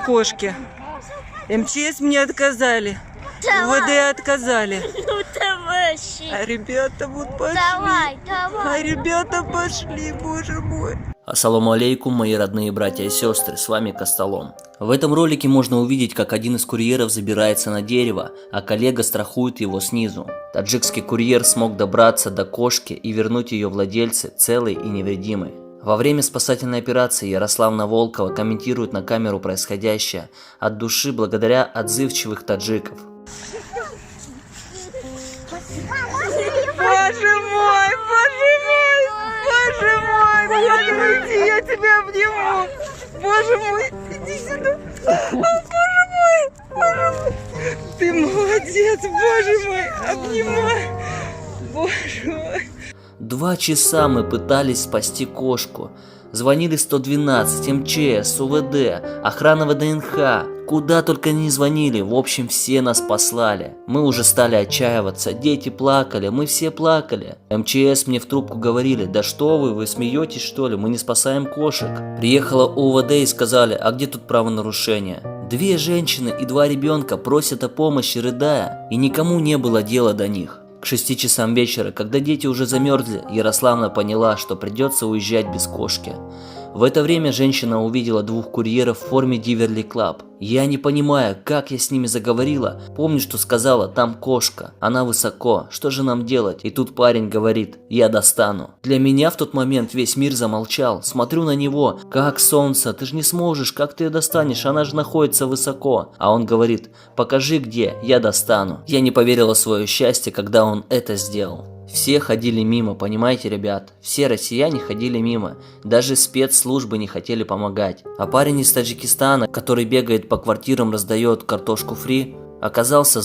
Кошки. МЧС мне отказали. УВД отказали. Ну давай, А ребята вот пошли. давай. А ребята пошли, боже мой. Ассаламу алейкум, мои родные братья и сестры, с вами Костолом. В этом ролике можно увидеть, как один из курьеров забирается на дерево, а коллега страхует его снизу. Таджикский курьер смог добраться до кошки и вернуть ее владельце целой и невредимой. Во время спасательной операции Ярославна Волкова комментирует на камеру происходящее от души благодаря отзывчивых таджиков. Боже мой, боже мой, боже мой, боже мой, иди, я тебя обниму. Боже мой, иди сюда. О, боже мой. Ты молодец, боже мой, обнимай. Боже мой. 2 часа мы пытались спасти кошку. Звонили 112, МЧС, УВД, охрана ВДНХ. Куда только не звонили, в общем, все нас послали. Мы уже стали отчаиваться, дети плакали, мы все плакали. МЧС мне в трубку говорили: да что вы смеетесь что ли, мы не спасаем кошек. Приехала УВД и сказали: а где тут правонарушение? 2 женщины и 2 ребенка просят о помощи, рыдая, и никому не было дела до них. К 6 часам вечера, когда дети уже замерзли, Ярославна поняла, что придется уезжать без кошки. В это время женщина увидела 2 курьеров в форме Диверли Клаб. Я не понимаю, как я с ними заговорила. Помню, что сказала: там кошка, она высоко, что же нам делать? И тут парень говорит: я достану. Для меня в тот момент весь мир замолчал. Смотрю на него: как солнце, ты же не сможешь, как ты ее достанешь, она же находится высоко. А он говорит: покажи где, я достану. Я не поверила в свое счастье, когда он это сделал. Все ходили мимо, понимаете, ребят? Все россияне ходили мимо. Даже спецслужбы не хотели помогать. А парень из Таджикистана, который бегает по квартирам, раздает картошку фри, оказался с